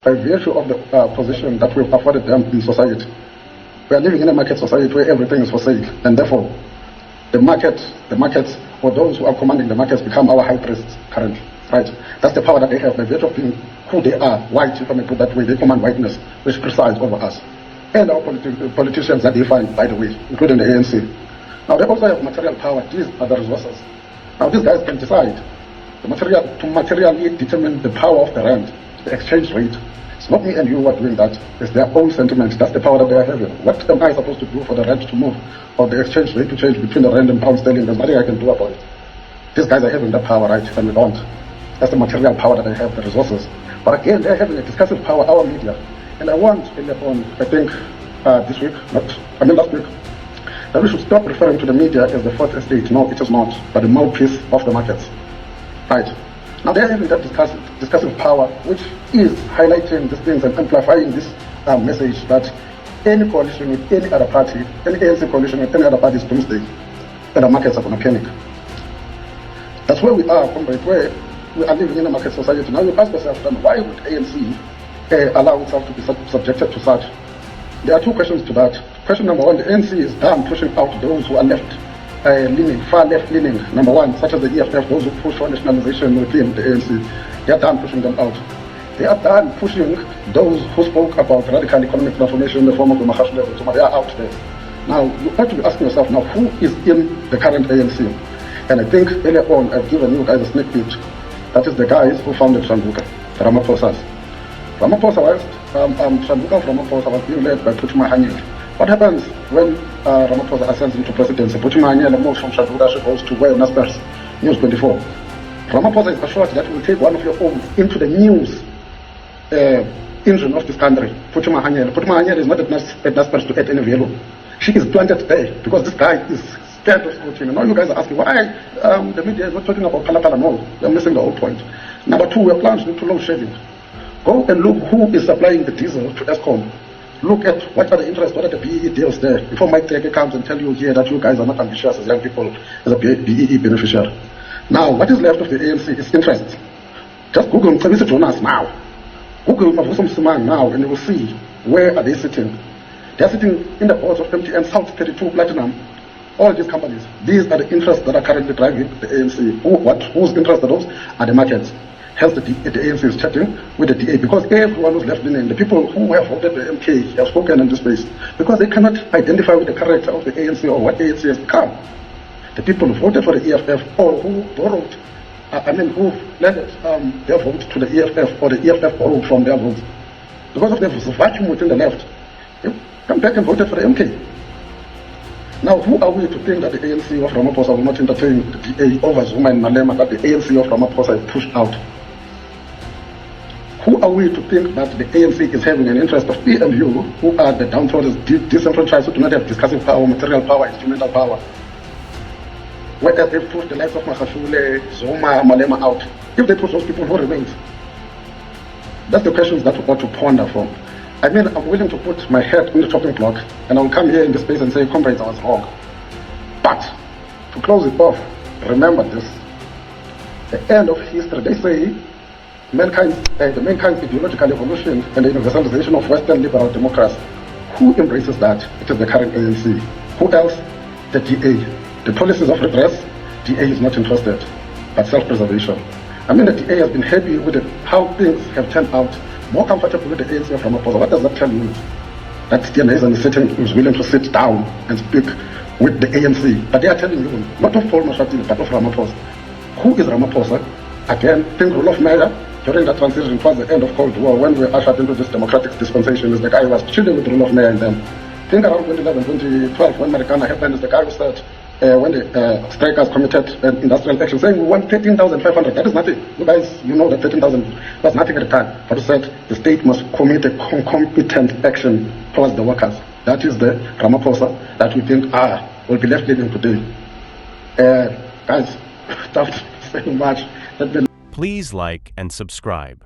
by virtue of the position that we've afforded them in society. We are living in a market society where everything is for sale, and therefore the markets, or those who are commanding the markets become our high priests currently, right? That's the power that they have by virtue of being who they are, white, if I may put that way. They command whiteness, which presides over us. And our politicians that they find, by the way, including the ANC. Now, they also have material power. These are the resources. Now, these guys can decide to materially determine the power of the rand, the exchange rate. It's not me and you who are doing that. It's their own sentiment. That's the power that they are having. What am I supposed to do for the rand to move, or the exchange rate to change between the rand and pound sterling? There's nothing I can do about it. These guys are having that power, right? And we don't. That's the material power that they have, the resources. But again, they're having a discursive power, our media. And I want, I think, this week, last week, that we should stop referring to the media as the fourth estate. No, it is not, but the mouthpiece of the markets. Right? Now they're having that discursive power, which is highlighting these things and amplifying this message that any coalition with any other party, any ANC coalition with any other party is doomsday, and the markets are going to panic. That's where we are, comrade, where we are living in a market society. Now you ask yourself, then, why would ANC allow itself to be subjected to such? There are two questions to that. Question number one, the ANC is done pushing out those who are left-leaning, far left-leaning. Number one, such as the EFF, those who push for nationalization within the ANC. They are done pushing them out. They are done pushing those who spoke about radical economic transformation in the form of the Mahashule. They are out there. Now, you ought to be asking yourself, now, who is in the current ANC? And I think earlier on, I've given you guys a sneak peek. That is the guys who founded Shanduka, the Ramaphosa's. Ramaphosa was, Shanduka of Ramaphosa was being led by Puchuma Hanyele. What happens when Ramaphosa ascends into presidency? Puchuma Hanyele moves from Shanduka, she goes to where Naspers, News 24. Ramaphosa is assured that he will take one of your own into the news engine of this country. Puchuma Hanyele is not at Naspers to add any value. She is planted there because this guy is scared of scrutiny. Now you guys are asking why the media is not talking about Palapala. No, they're missing the whole point. Number two, we're plunged into load shedding. Go and look who is supplying the diesel to Eskom. Look at what are the interests, what are the BEE deals there. Before Mike Teke comes and tell you here that you guys are not ambitious as young people, as a BEE beneficiary. Now, what is left of the ANC is interest. Just Google Mr. Jonas now. Google Mavusum Sumang now, and you will see where are they sitting. They are sitting in the boards of MTN, South 32 Platinum, all these companies. These are the interests that are currently driving the ANC. Whose interests are those? Are the markets. Hence the ANC is chatting with the DA, because everyone who's left leaning, the people who have voted the MK have spoken in this space, because they cannot identify with the character of the ANC or what ANC has become. The people who voted for the EFF or who borrowed, who lended their vote to the EFF, or the EFF borrowed from their vote. Because of the vacuum within the left, they come back and voted for the MK. Now, who are we to think that the ANC of Ramaphosa will not entertain the DA over Zuma and Malema that the ANC of Ramaphosa is pushed out? Who are we to think that the ANC is having an interest of me and you, who are the downtrodden, disenfranchised, who do not have discussive power, material power, instrumental power? Whereas they push the likes of Mahashule, Zuma, Malema out, if they push those people, who remains? That's the questions that we ought to ponder from. I mean, I'm willing to put my head on the chopping block, and I'll come here in the space and say, comrades, I was wrong. But, to close it off, remember this. The end of history, they say, the mankind's ideological evolution and the universalization of Western liberal democracy. Who embraces that? It is the current ANC. Who else? The DA. The policies of redress, DA is not interested, but self-preservation. I mean, the DA has been happy with how things have turned out, more comfortable with the ANC of Ramaphosa. What does that tell you? That DNA is willing to sit down and speak with the ANC. But they are telling you, not of Paul Mashatile, but of Ramaphosa. Who is Ramaphosa? Again, think rule of measure. During that transition towards the end of Cold War, when we were ushered into this democratic dispensation, is the guy who was chilling with the rule of measure in them. Think around 2011, 2012, when Marikana happened, is the guy who said, when the strikers committed industrial action, saying we want 13,500. That is nothing. You guys, you know that 13,000 was nothing at the time. But he said the state must commit a concomitant action towards the workers. That is the Ramaphosa that we think will be left living today. Guys, without saying much, please like and subscribe.